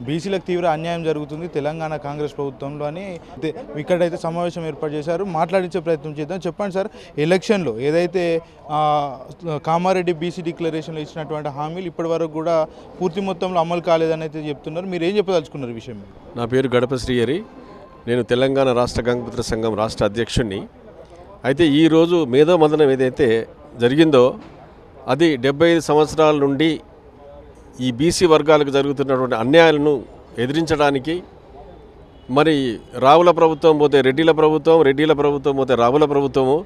బీసీలకు తీవ్ర అన్యాయం జరుగుతుంది తెలంగాణ కాంగ్రెస్ ప్రభుత్వంలో అని ఇక్కడైతే సమావేశం ఏర్పాటు చేశారు. మాట్లాడించే ప్రయత్నం చేద్దాం. చెప్పండి సార్, ఎలక్షన్లో ఏదైతే కామారెడ్డి బీసీ డిక్లరేషన్లో ఇచ్చినటువంటి హామీలు ఇప్పటి వరకు కూడా పూర్తి మొత్తంలో అమలు కాలేదని అయితే చెప్తున్నారు. మీరు ఏం చెప్పదలుచుకున్నారు ఈ విషయం? నా పేరు గడప శ్రీహరి, నేను తెలంగాణ రాష్ట్ర గంగపుత్ర సంఘం రాష్ట్ర అధ్యక్షుడిని. అయితే ఈరోజు మేధో మదనం ఏదైతే జరిగిందో అది 75 సంవత్సరాల నుండి ఈ బీసీ వర్గాలకు జరుగుతున్నటువంటి అన్యాయాలను ఎదిరించడానికి మరి రావుల ప్రభుత్వం పోతే రెడ్డిల ప్రభుత్వం, రెడ్డిల ప్రభుత్వం పోతే రావుల ప్రభుత్వము,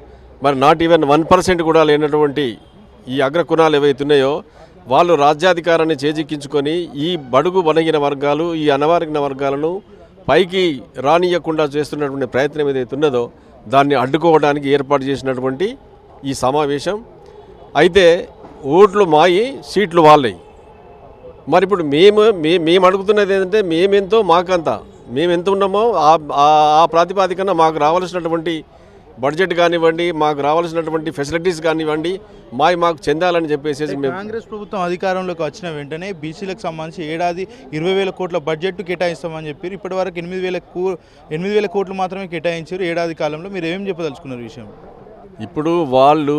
మరి నాట్ ఈవెన్ 1% కూడా లేనటువంటి ఈ అగ్రకుణాలు ఏవైతున్నాయో వాళ్ళు రాజ్యాధికారాన్ని చేజిక్కించుకొని ఈ బడుగు బలహీన వర్గాలు, ఈ అనవారిన వర్గాలను పైకి రానియకుండా చేస్తున్నటువంటి ప్రయత్నం ఏదైతే ఉన్నదో దాన్ని అడ్డుకోవడానికి ఏర్పాటు చేసినటువంటి ఈ సమావేశం. అయితే ఓట్లు మాయి, సీట్లు వాళ్ళయి. మరి ఇప్పుడు మేము అడుగుతున్నది ఏంటంటే మేమెంతో మాకంతా, మేము ఎంత ఉన్నామో ఆ ప్రాతిపాదికన మాకు రావాల్సినటువంటి బడ్జెట్ కానివ్వండి, మాకు రావాల్సినటువంటి ఫెసిలిటీస్ కానివ్వండి మాకు చెందాలని చెప్పేసి మేము కాంగ్రెస్ ప్రభుత్వం అధికారంలోకి వచ్చిన వెంటనే బీసీలకు సంబంధించి ఏడాది 20,000 కోట్ల బడ్జెట్ కేటాయిస్తామని చెప్పారు. ఇప్పటి వరకు 8,000 కోట్లు మాత్రమే కేటాయించారు ఏడాది కాలంలో. మీరు ఏమేమి చెప్పదలుచుకున్నారు విషయం? ఇప్పుడు వాళ్ళు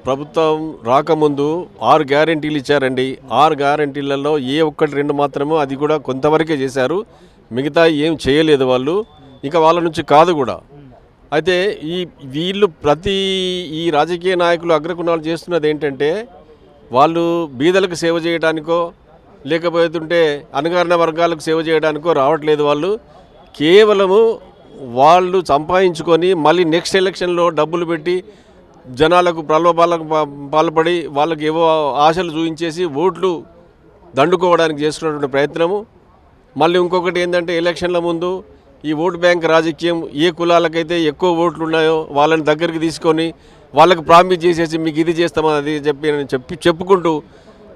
ప్రభుత్వం రాకముందు 6 గ్యారెంటీలు ఇచ్చారండి. 6 గ్యారెంటీలలో ఏ ఒక్కటి 2 మాత్రమో, అది కూడా కొంతవరకే చేశారు, మిగతా ఏం చేయలేదు వాళ్ళు, ఇంకా వాళ్ళ నుంచి కాదు కూడా. అయితే వీళ్ళు ఈ రాజకీయ నాయకులు అగ్రకుణాలు చేస్తున్నది ఏంటంటే వాళ్ళు బీదలకు సేవ చేయడానికో లేకపోతుంటే అణగారిన వర్గాలకు సేవ చేయడానికో రావట్లేదు. వాళ్ళు కేవలము వాళ్ళు సంపాదించుకొని మళ్ళీ నెక్స్ట్ ఎలక్షన్లో డబ్బులు పెట్టి జనాలకు ప్రలోభాలకు పాల్పడి వాళ్ళకి ఏవో ఆశలు చూపించేసి ఓట్లు దండుకోవడానికి చేస్తున్నటువంటి ప్రయత్నము. మళ్ళీ ఇంకొకటి ఏంటంటే ఎలక్షన్ల ముందు ఈ ఓటు బ్యాంక్ రాజకీయం, ఏ కులాలకైతే ఎక్కువ ఓట్లు ఉన్నాయో వాళ్ళని దగ్గరికి తీసుకొని వాళ్ళకు ప్రామిస్ చేసేసి మీకు ఇది చేస్తామని అది చెప్పుకుంటూ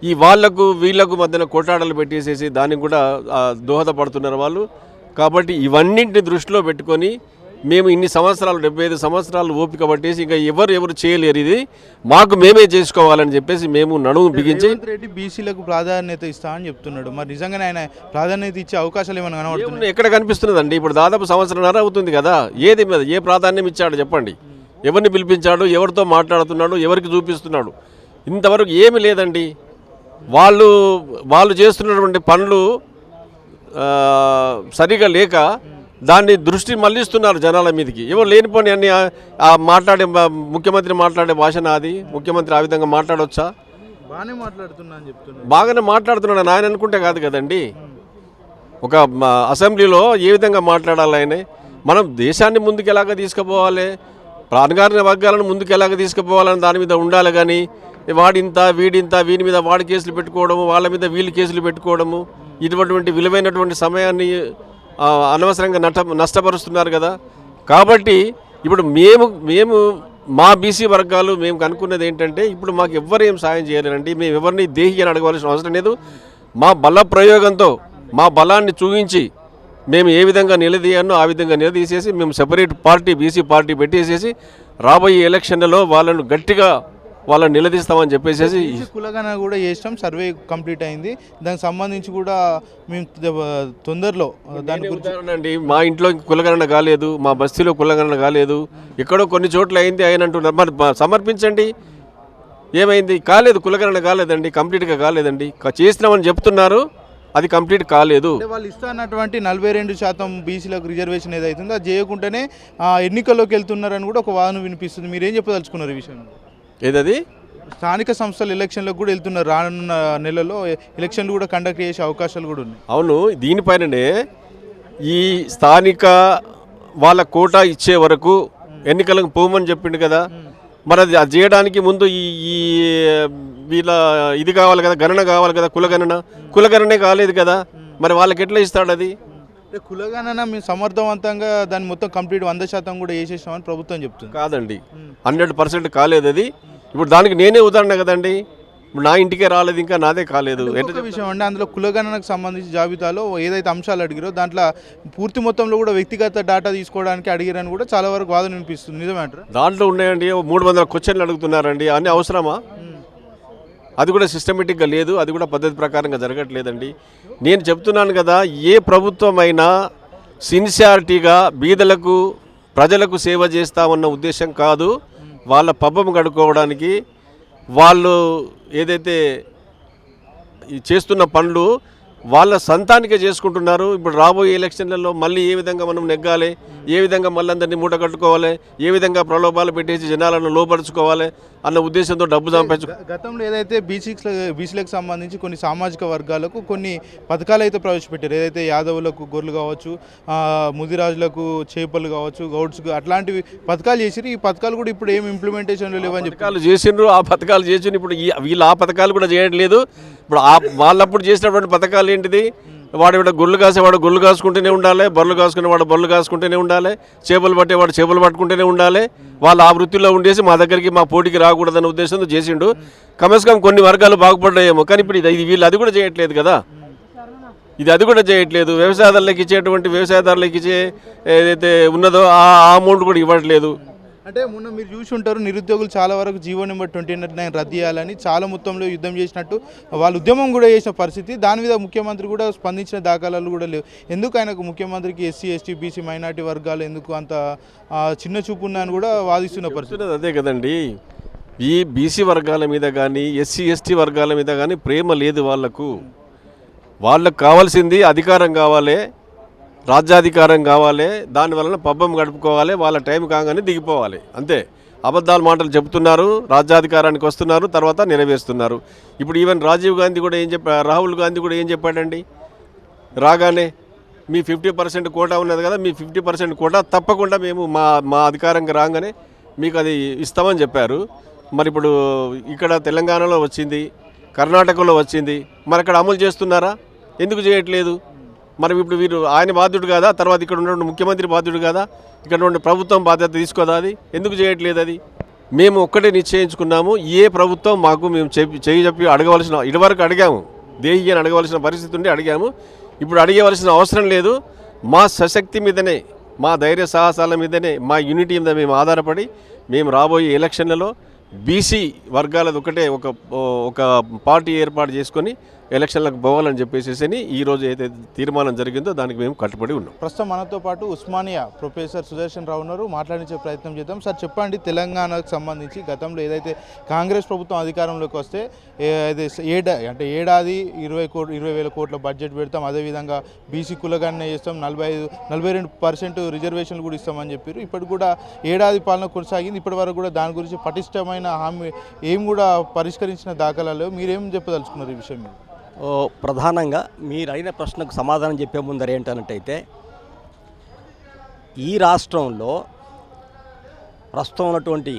ఈ వీళ్లకు మధ్యన కొట్లాటలు పెట్టేసేసి దానికి కూడా దోహదపడుతున్నారు వాళ్ళు. కాబట్టి ఇవన్నింటిని దృష్టిలో పెట్టుకొని మేము ఇన్ని సంవత్సరాలు 75 సంవత్సరాలు ఓపిక పట్టేసి ఇంకా ఎవరు చేయలేరు, ఇది మాకు మేమే చేసుకోవాలని చెప్పేసి మేము నడుము బిగించి రెడ్డి బీసీలకు ప్రాధాన్యత ఇస్తామని చెప్తున్నాడు. మరి నిజంగానే ఆయన ప్రాధాన్యత ఇచ్చే అవకాశాలు ఏమైనా కనబడుతున్నాయి? ఎక్కడ కనిపిస్తున్నదండి? ఇప్పుడు దాదాపు సంవత్సరంన్నర అవుతుంది కదా. ఏ ప్రాధాన్యం ఇచ్చాడు చెప్పండి? ఎవరిని పిలిపించాడు, ఎవరితో మాట్లాడుతున్నాడు, ఎవరికి చూపిస్తున్నాడు? ఇంతవరకు ఏమీ లేదండి. వాళ్ళు చేస్తున్నటువంటి పనులు సరిగా లేక దాన్ని దృష్టి మళ్లిస్తున్నారు జనాల మీదకి. ఎవరు లేనిపోని అన్ని ముఖ్యమంత్రి మాట్లాడే భాష నాది, ముఖ్యమంత్రి ఆ విధంగా మాట్లాడవచ్చా? బాగానే మాట్లాడుతున్నాడు ఆయన అనుకుంటే కాదు కదండి. ఒక అసెంబ్లీలో ఏ విధంగా మాట్లాడాలి ఆయన? మనం దేశాన్ని ముందుకు ఎలాగ తీసుకుపోవాలి, ప్రాణగారిన వర్గాలను ముందుకు ఎలాగ తీసుకుపోవాలని దాని మీద ఉండాలి. కానీ వాడింత వీడింత, వీని మీద వాడి కేసులు పెట్టుకోవడము, వాళ్ళ మీద వీళ్ళు కేసులు పెట్టుకోవడము, ఇటువంటి విలువైనటువంటి సమయాన్ని అనవసరంగా నష్టపరుస్తున్నారు కదా. కాబట్టి ఇప్పుడు మేము మా బీసీ వర్గాలు మేము కనుక్కున్నది ఏంటంటే ఇప్పుడు మాకు ఎవ్వరేం సాయం చేయలేరండి. మేము ఎవరిని దేహి అని అడగవలసిన అవసరం లేదు. మా బల ప్రయోగంతో మా బలాన్ని చూపించి మేము ఏ విధంగా నిలదీయానో ఆ విధంగా నిలదీసేసి మేము సెపరేట్ పార్టీ, బీసీ పార్టీ పెట్టేసేసి రాబోయే ఎలక్షన్లలో వాళ్ళని నిలదీస్తామని చెప్పేసి కులగణన కూడా చేస్తాం. సర్వే కంప్లీట్ అయింది, దానికి సంబంధించి కూడా మేము తొందరలో దాని గురించి మా ఇంట్లో కులగణన కాలేదు, మా బస్తీలో కులగణన కాలేదు, ఎక్కడో కొన్ని చోట్ల అయింది ఆయన అంటున్నారు. మరి సమర్పించండి. ఏమైంది? కాలేదు, కులగణన కాలేదండి, కంప్లీట్గా కాలేదండి. చేసినామని చెప్తున్నారు, అది కంప్లీట్ కాలేదు. వాళ్ళు ఇస్తున్నటువంటి 42% బీసీలకు రిజర్వేషన్ ఏదైతుందో అది చేయకుండానే ఎన్నికల్లోకి వెళ్తున్నారని కూడా ఒక వాదన వినిపిస్తుంది. మీరేం చెప్పదలుచుకున్నారు ఈ విషయం? ఏదది? స్థానిక సంస్థల ఎలక్షన్లకు కూడా వెళ్తున్నారు. రానున్న నెలలో ఎలక్షన్లు కూడా కండక్ట్ చేసే అవకాశాలు కూడా ఉన్నాయి. అవును, దీనిపైననే ఈ స్థానిక వాళ్ళ కోటా ఇచ్చే వరకు ఎన్నికలకు పోమని చెప్పిండు కదా. మరి అది చేయడానికి ముందు వీళ్ళ ఇది కావాలి కదా, గణన కావాలి కదా, కులగణనే కాలేదు కదా. మరి వాళ్ళకి ఎట్లా ఇస్తాడు అది? కులగణన మేము సమర్థవంతంగా దాన్ని మొత్తం కంప్లీట్ 100% కూడా వేసేసామని ప్రభుత్వం చెప్తుంది. కాదండి, 100% కాలేదు అది. ఇప్పుడు దానికి నేనే ఉదాహరణ కదండి. నా ఇంటికే రాలేదు, ఇంకా నాదే కాలేదు. విషయం అండి, అందులో కులగణనకు సంబంధించి జాబితాలో ఏదైతే అంశాలు అడిగారో దాంట్లో పూర్తి మొత్తంలో కూడా వ్యక్తిగత డేటా తీసుకోవడానికి అడిగారని కూడా చాలా వరకు వాదన వినిపిస్తుంది. నిజమేంటారా? దాంట్లో ఉన్నాయండి 300 క్వశ్చన్లు అడుగుతున్నారండి. అన్ని అవసరమా? అది కూడా సిస్టమేటిక్గా లేదు, అది కూడా పద్ధతి ప్రకారంగా జరగట్లేదండి. నేను చెప్తున్నాను కదా, ఏ ప్రభుత్వమైనా సిన్సియారిటీగా బీదలకు ప్రజలకు సేవ చేస్తామన్న ఉద్దేశం కాదు, వాళ్ళ పబ్బం గడుకోవడానికి వాళ్ళు ఏదైతే ఈ చేస్తున్న పనులు వాళ్ళ సంతానికే చేసుకుంటున్నారు. ఇప్పుడు రాబోయే ఎలక్షన్లలో మళ్ళీ ఏ విధంగా మనం నెగ్గాలి, ఏ విధంగా మళ్ళీ అందరినీ మూట కట్టుకోవాలి, ఏ విధంగా ప్రలోభాలు పెట్టేసి జనాలను లోపరుచుకోవాలి అన్న ఉద్దేశంతో డబ్బు సంపాదించు. గతంలో ఏదైతే బీసీలకు సంబంధించి కొన్ని సామాజిక వర్గాలకు కొన్ని పథకాలు అయితే ప్రవేశపెట్టారు. ఏదైతే యాదవులకు గొర్రెలు కావచ్చు, ముదిరాజులకు చేపలు కావచ్చు, గౌడ్స్కు అట్లాంటివి పథకాలు చేసిరు. ఈ పథకాలు కూడా ఇప్పుడు ఏం ఇంప్లిమెంటేషన్లో లేవని పథకాలు చేసిండ్రు, ఆ పథకాలు చేసి ఇప్పుడు వీళ్ళు ఆ పథకాలు కూడా చేయట్లేదు. ఇప్పుడు వాళ్ళప్పుడు చేసినటువంటి పథకాలు ఏంటిది? వాడు ఇక్కడ గొర్రెలు కాసేవాడు గొర్రెలు కాసుకుంటూనే ఉండాలి, బర్రెలు కాసుకునేవాడు బర్రెలు కాసుకుంటూనే ఉండాలి, చేపలు పట్టేవాడు చేపలు పట్టుకుంటూనే ఉండాలి. వాళ్ళు ఆ వృత్తిలో ఉండేసి మా దగ్గరికి మా పోటీకి రాకూడదనే ఉద్దేశంతో చేసిండు. కమస్కం కొన్ని వర్గాలు బాగుపడ్డాయేమో, కానీ ఇప్పుడు ఇది వీళ్ళు అది కూడా చేయట్లేదు కదా. అది కూడా చేయట్లేదు. వ్యవసాయదారులకు ఇచ్చేటువంటి వ్యవసాయదారులకు ఇచ్చే ఏదైతే ఉన్నదో ఆ అమౌంట్ కూడా ఇవ్వట్లేదు. అంటే మొన్న మీరు చూసి ఉంటారు, నిరుద్యోగులు చాలా వరకు జీవో నెంబర్ 29 రద్దు చేయాలని చాలా మొత్తంలో యుద్ధం చేసినట్టు వాళ్ళు ఉద్యమం కూడా చేసిన పరిస్థితి. దాని మీద ముఖ్యమంత్రి కూడా స్పందించిన దాఖలాలు కూడా లేవు. ఎందుకు ఆయనకు ముఖ్యమంత్రికి ఎస్సీ ఎస్టీ బీసీ మైనార్టీ వర్గాలు ఎందుకు అంత చిన్న చూపు ఉన్నాయని కూడా వాదిస్తున్న పరిస్థితి. అదే కదండి, ఈ బీసీ వర్గాల మీద కానీ ఎస్సీ ఎస్టీ వర్గాల మీద కానీ ప్రేమ లేదు వాళ్ళకు కావాల్సింది అధికారం కావాలి, రాజ్యాధికారం కావాలి, దానివలన పబ్బం గడుపుకోవాలి, వాళ్ళ టైం కాగానే దిగిపోవాలి, అంతే. అబద్ధాలు మాటలు చెబుతున్నారు, రాజ్యాధికారానికి వస్తున్నారు, తర్వాత నెరవేరుస్తున్నారు. ఇప్పుడు ఈవెన్ రాజీవ్ గాంధీ కూడా రాహుల్ గాంధీ కూడా ఏం చెప్పాడండి? రాగానే మీ 50% కోటా ఉన్నది కదా, మీ 50% కోటా తప్పకుండా మేము మా అధికారంగా రాగానే మీకు అది ఇస్తామని చెప్పారు. మరి ఇప్పుడు ఇక్కడ తెలంగాణలో వచ్చింది, కర్ణాటకలో వచ్చింది, మరి అక్కడ అమలు చేస్తున్నారా? ఎందుకు చేయట్లేదు? మరి ఇప్పుడు వీరు ఆయన బాధ్యుడు కాదా? తర్వాత ఇక్కడ ఉన్న ముఖ్యమంత్రి బాధ్యుడు కాదా? ఇక్కడ ఉన్న ప్రభుత్వం బాధ్యత తీసుకోదా? అది ఎందుకు చేయట్లేదు? అది మేము ఒక్కటే నిశ్చయించుకున్నాము, ఏ ప్రభుత్వం మాకు మేము చెప్పి అడగవలసిన, ఇదివరకు అడిగాము, దేహి అని అడగవలసిన పరిస్థితి ఉండి అడిగాము. ఇప్పుడు అడిగవలసిన అవసరం లేదు. మా సశక్తి మీదనే, మా ధైర్య సాహసాల మీదనే, మా యూనిటీ మీద మేము ఆధారపడి మేము రాబోయే ఎలక్షన్లలో బీసీ వర్గాలది ఒకటే ఒక పార్టీ ఏర్పాటు చేసుకొని ఎలక్షన్లకు పోవాలని చెప్పేసి ఈరోజు ఏదైతే తీర్మానం జరిగిందో దానికి మేము కట్టుబడి ఉన్నాం. ప్రస్తుతం మనతో పాటు ఉస్మానియా ప్రొఫెసర్ సుదర్శన్ రావు ఉన్నారు, మాట్లాడించే ప్రయత్నం చేద్దాం. సార్ చెప్పండి, తెలంగాణకు సంబంధించి గతంలో ఏదైతే కాంగ్రెస్ ప్రభుత్వం అధికారంలోకి వస్తే ఏడాది 20,000 కోట్ల బడ్జెట్ పెడతాం, అదేవిధంగా బీసీ కులగణన చేస్తాం, 42% రిజర్వేషన్లు కూడా ఇస్తామని చెప్పారు. ఇప్పటికి కూడా ఏడాది పాలన కొనసాగింది. ఇప్పటి వరకు కూడా దాని గురించి పటిష్టమైన హామీ ఏం కూడా పరిష్కరించిన దాఖలాలు. మీరేం చెప్పదలుచుకున్నారు ఈ విషయం మీద? ప్రధానంగా మీరు అయిన ప్రశ్నకు సమాధానం చెప్పే ముందర ఏంటన్నట్టయితే, ఈ రాష్ట్రంలో ప్రస్తుతం ఉన్నటువంటి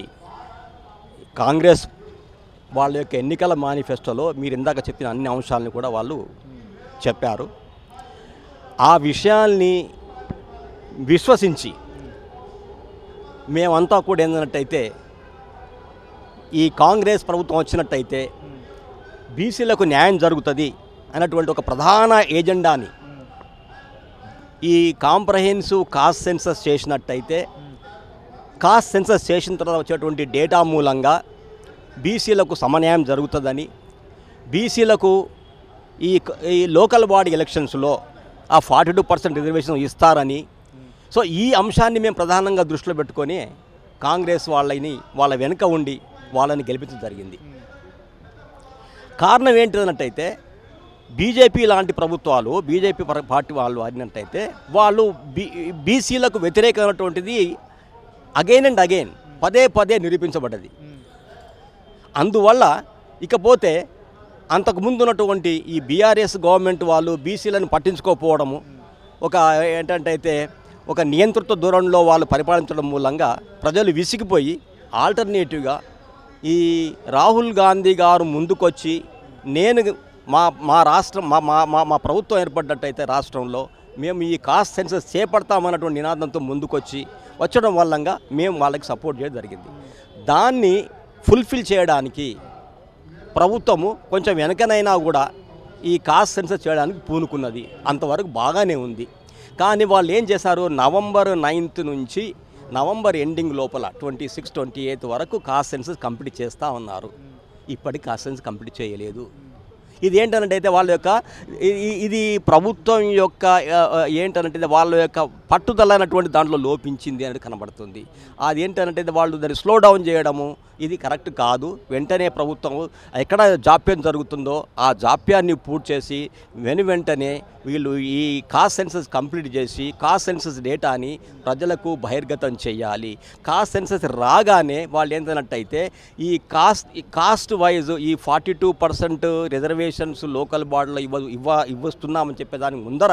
కాంగ్రెస్ వాళ్ళ యొక్క ఎన్నికల మేనిఫెస్టోలో మీరు ఇందాక చెప్పిన అన్ని అంశాలను కూడా వాళ్ళు చెప్పారు. ఆ విషయాల్ని విశ్వసించి మేమంతా కూడా ఏంటన్నట్టయితే, ఈ కాంగ్రెస్ ప్రభుత్వం వచ్చినట్టయితే బీసీలకు న్యాయం జరుగుతుంది అన్నటువంటి ఒక ప్రధాన ఏజెండాని ఈ కాంప్రహెన్సివ్ కాస్ట్ సెన్సస్ చేసినట్టయితే, కాస్ట్ సెన్సస్ చేసిన తర్వాత వచ్చేటువంటి డేటా మూలంగా బీసీలకు సమన్యాయం జరుగుతుందని, బీసీలకు ఈ లోకల్ బాడీ ఎలక్షన్స్లో ఆ 42% రిజర్వేషన్ ఇస్తారని, సో ఈ అంశాన్ని మేము ప్రధానంగా దృష్టిలో పెట్టుకొని కాంగ్రెస్ వాళ్ళ వెనుక ఉండి వాళ్ళని గెలిపించడం జరిగింది. కారణం ఏంటిదన్నట్టయితే, బీజేపీ లాంటి ప్రభుత్వాలు, బీజేపీ పార్టీ వాళ్ళు అడినట్టయితే వాళ్ళు బీసీలకు వ్యతిరేకమైనటువంటిది అగైన్ అండ్ అగైన్ పదే పదే నిరూపించబడ్డది. అందువల్ల ఇకపోతే అంతకుముందు ఉన్నటువంటి ఈ బీఆర్ఎస్ గవర్నమెంట్ వాళ్ళు బీసీలను పట్టించుకోకపోవడము, ఏంటంటే ఒక నియంతృత్వ ధోరణిలో వాళ్ళు పరిపాలించడం మూలంగా ప్రజలు విసిగిపోయి ఆల్టర్నేటివ్గా ఈ రాహుల్ గాంధీ గారు ముందుకొచ్చి నేను మా రాష్ట్రం మా ప్రభుత్వం ఏర్పడ్డట్టయితే రాష్ట్రంలో మేము ఈ కాస్ట్ సెన్సస్ చేపడతామన్నటువంటి నినాదంతో ముందుకొచ్చి వచ్చడం వల్లంగా మేము వాళ్ళకి సపోర్ట్ చేయడం జరిగింది. దాన్ని ఫుల్ఫిల్ చేయడానికి ప్రభుత్వము కొంచెం వెనకనైనా కూడా ఈ కాస్ట్ సెన్సస్ చేయడానికి పూనుకున్నది. అంతవరకు బాగానే ఉంది. కానీ వాళ్ళు ఏం చేశారు, నవంబర్ 9th నుంచి నవంబర్ ఎండింగ్ లోపల 26, 28 వరకు కాస్ట్ సెన్సస్ కంప్లీట్ చేస్తూ ఉన్నారు. ఇప్పటికి కాన్స్టిట్యున్సీ కంప్లీట్ చేయలేదు. ఇది ఏంటనంటే వాళ్ళ యొక్క ఇది ప్రభుత్వం యొక్క ఏంటనంటే వాళ్ళ యొక్క పట్టుదలైనటువంటి దాంట్లో లోపించింది అనేది కనబడుతుంది. అది ఏంటనంటే వాళ్ళు దాన్ని స్లో డౌన్ చేయడము ఇది కరెక్ట్ కాదు. వెంటనే ప్రభుత్వం ఎక్కడ జాప్యం జరుగుతుందో ఆ జాప్యాన్ని పూర్తి చేసి వెంటనే వీళ్ళు ఈ కాస్ట్ సెన్సస్ కంప్లీట్ చేసి కాస్ట్ సెన్సస్ డేటాని ప్రజలకు బహిర్గతం చేయాలి. కాస్ట్ సెన్సస్ రాగానే వాళ్ళు ఏంటంటే ఈ కాస్ట్ వైజ్ ఈ 42% రిజర్వేషన్స్ లోకల్ బాడీలో ఇవ్వస్తున్నామని చెప్పేదానికి ముందర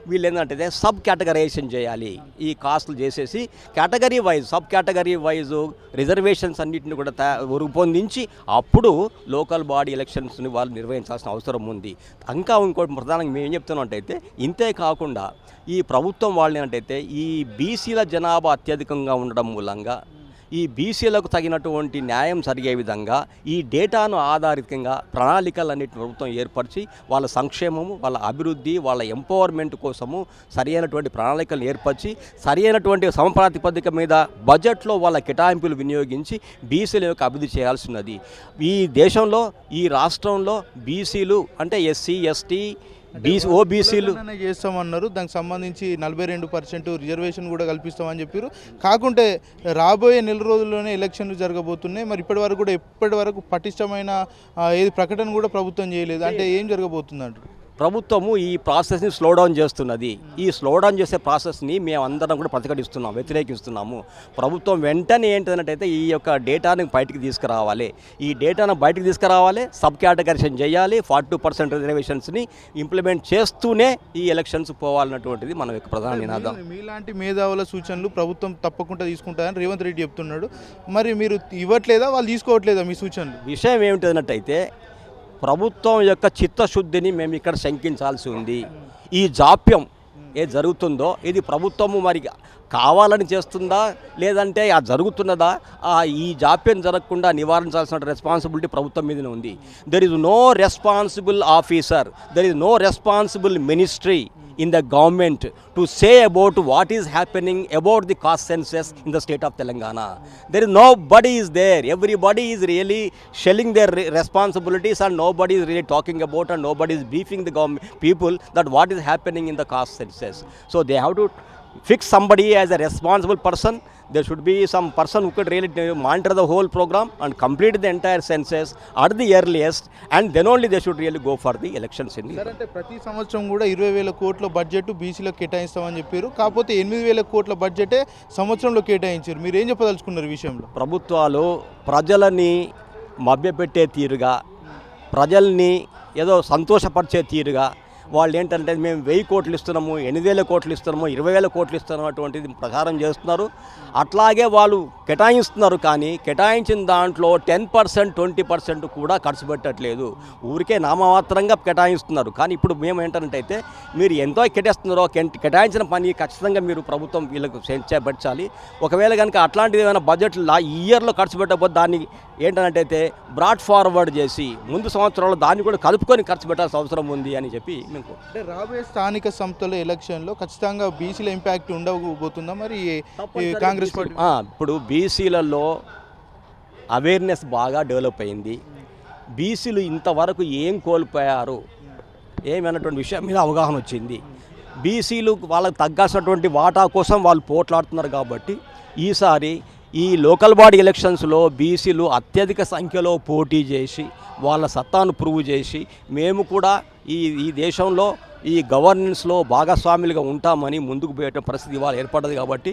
వీళ్ళు ఏంటంటే సబ్ కేటగరైజేషన్ చేయాలి. ఈ కాస్ట్లు చేసేసి category wise sub category wise reservations అన్నింటిని కూడా రూపొందించి అప్పుడు లోకల్ బాడీ ఎలక్షన్స్ని వాళ్ళు నిర్వహించాల్సిన అవసరం ఉంది. ఇంకా ఇంకోటి ప్రధానంగా మేము ఏం చెప్తున్నాం అంటే ఇంతే కాకుండా ఈ ప్రభుత్వం వాళ్ళు ఏంటంటే ఈ బీసీల జనాభా అత్యధికంగా ఉండడం మూలంగా ఈ బీసీలకు తగినటువంటి న్యాయం జరిగే విధంగా ఈ డేటాను ఆధారితంగా ప్రణాళికలన్నిటి ప్రభుత్వం ఏర్పరిచి వాళ్ళ సంక్షేమము వాళ్ళ అభివృద్ధి వాళ్ళ ఎంపవర్మెంట్ కోసము సరైనటువంటి ప్రణాళికలను ఏర్పరిచి సరైనటువంటి సమప్రాతిపదిక మీద బడ్జెట్లో వాళ్ళ కేటాయింపులు వినియోగించి బీసీల యొక్క అభివృద్ధి చేయాల్సి ఉన్నది. ఈ దేశంలో ఈ రాష్ట్రంలో బీసీలు అంటే ఎస్సీ ఎస్టీ ఓబీసీలు చేస్తామన్నారు. దానికి సంబంధించి 42% రిజర్వేషన్ కూడా కల్పిస్తామని చెప్పారు. కాకుంటే రాబోయే నెల రోజుల్లోనే ఎలక్షన్లు జరగబోతున్నాయి. మరి ఇప్పటి వరకు పటిష్టమైన ఏది ప్రకటన కూడా ప్రభుత్వం చేయలేదు. అంటే ఏం జరగబోతుంది అంటారు? ప్రభుత్వము ఈ ప్రాసెస్ని స్లో డౌన్ చేస్తున్నది. ఈ స్లో డౌన్ చేసే ప్రాసెస్ని మేము అందరం కూడా ప్రతిఘటిస్తున్నాం, వ్యతిరేకిస్తున్నాము. ప్రభుత్వం వెంటనే ఏంటంటే ఈ యొక్క డేటాను బయటికి తీసుకురావాలి. ఈ డేటాను బయటికి తీసుకురావాలి, సబ్ కేటగరైజేషన్ చేయాలి, 42% రిజర్వేషన్స్ని ఇంప్లిమెంట్ చేస్తూనే ఈ ఎలక్షన్స్ పోవాలన్నటువంటిది మన యొక్క ప్రధాన నినాదం. మీలాంటి మేధావుల సూచనలు ప్రభుత్వం తప్పకుండా తీసుకుంటారని రేవంత్ రెడ్డి చెప్తున్నాడు. మరి మీరు ఇవ్వట్లేదా, వాళ్ళు తీసుకోవట్లేదా మీ సూచనలు? విషయం ఏమిటంటే ప్రభుత్వం యొక్క చిత్తశుద్ధిని మేము ఇక్కడ శంకించాల్సి ఉంది. ఈ జాప్యం ఏ జరుగుతుందో ఇది ప్రభుత్వము మరి కావాలని చేస్తుందా లేదంటే ఆ జరుగుతున్నదా, ఈ జాప్యం జరగకుండా నివారించాల్సిన రెస్పాన్సిబిలిటీ ప్రభుత్వం మీదనే ఉంది. There is no responsible officer, there is no responsible ministry in the government to say about what is happening about the caste census in the state of Telangana. There is nobody is there. Everybody is really shelling their responsibilities and nobody is really talking about and nobody is briefing the government people that what is happening in the caste census. So they have to fix somebody as a responsible person. There should be some person who could really monitor the whole program and complete the entire census at the earliest, and then only they should really go for the elections. అంటే ప్రతి సంవత్సరం కూడా 20,000 కోట్ల budget బీసీలకు కేటాయిస్తామని చెప్పారు. కాకపోతే 8,000 కోట్ల బడ్జెటే సంవత్సరంలో కేటాయించారు. మీరు ఏం చెప్పదలుచుకున్నారు ఈ విషయంలో? ప్రభుత్వాలు ప్రజలని మభ్యపెట్టే తీరుగా, ప్రజల్ని ఏదో సంతోషపరిచే తీరుగా వాళ్ళు ఏంటంటే మేము 1000 కోట్లు ఇస్తున్నాము, 8,000 కోట్లు ఇస్తున్నాము, 20,000 కోట్లు ఇస్తున్నాము అటువంటిది ప్రచారం చేస్తున్నారు. అట్లాగే వాళ్ళు కేటాయిస్తున్నారు, కానీ కేటాయించిన దాంట్లో 10% 20% కూడా ఖర్చు పెట్టట్లేదు. ఊరికే నామమాత్రంగా కేటాయిస్తున్నారు. కానీ ఇప్పుడు మేము ఏంటంటే మీరు ఎంతో కేటాయిస్తున్నారో కేటాయించిన పని ఖచ్చితంగా మీరు ప్రభుత్వం వీళ్ళకు చేపట్టాలి. ఒకవేళ కనుక అట్లాంటిది ఏమైనా బడ్జెట్ ఈ ఇయర్లో ఖర్చు పెట్టకపోతే దాన్ని ఏంటంటే బ్రాడ్ ఫార్వర్డ్ చేసి ముందు సంవత్సరంలో దాన్ని కూడా కలుపుకొని ఖర్చు పెట్టాల్సిన అవసరం ఉంది అని చెప్పి అంటే రాబోయే స్థానిక సంస్థల ఎలక్షన్లో ఖచ్చితంగా బీసీల ఇంపాక్ట్ ఉండబోతుందా మరి కాంగ్రెస్ పార్టీ? ఇప్పుడు బీసీలలో అవేర్నెస్ బాగా డెవలప్ అయింది. బీసీలు ఇంతవరకు ఏం కోల్పోయారు ఏమన్నటువంటి విషయం మీద అవగాహన వచ్చింది. బీసీలు వాళ్ళకు తగ్గాల్సినటువంటి వాటా కోసం వాళ్ళు పోట్లాడుతున్నారు. కాబట్టి ఈసారి ఈ లోకల్ బాడీ ఎలక్షన్స్లో బీసీలు అత్యధిక సంఖ్యలో పోటీ చేసి వాళ్ళ సత్తాను ప్రూవ్ చేసి మేము కూడా ఈ దేశంలో ఈ గవర్నెన్స్లో భాగస్వాములుగా ఉంటామని ముందుకు పోయే పరిస్థితి ఇవాళ ఏర్పడ్డది. కాబట్టి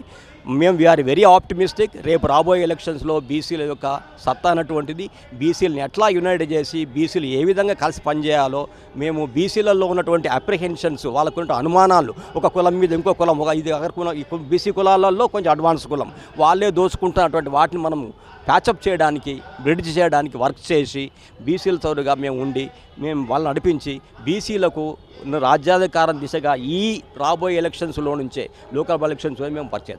మేము వీఆర్ వెరీ ఆప్టిమిస్టిక్. రేపు రాబోయే ఎలక్షన్స్లో బీసీల యొక్క సత్తా అన్నటువంటిది బీసీలను ఎట్లా యునైట్ చేసి బీసీలు ఏ విధంగా కలిసి పనిచేయాలో మేము బీసీలలో ఉన్నటువంటి అప్రిహెన్షన్స్ వాళ్ళకున్న అనుమానాలు, ఒక కులం మీద ఇంకో కులం, ఇది బీసీ కులాలలో కొంచెం అడ్వాన్స్ కులం వాళ్ళే దోచుకుంటున్నటువంటి వాటిని మనం ప్యాచప్ చేయడానికి, బ్రిడ్జ్ చేయడానికి వర్క్ చేసి బీసీల తోడుగా మేము ఉండి మేము వాళ్ళని నడిపించి బీసీలకు రాజ్యాధికారం దిశగా ఈ రాబోయే ఎలక్షన్స్లో నుంచే లోకల్ ఎలక్షన్స్ మేము పరిచేద్దాం.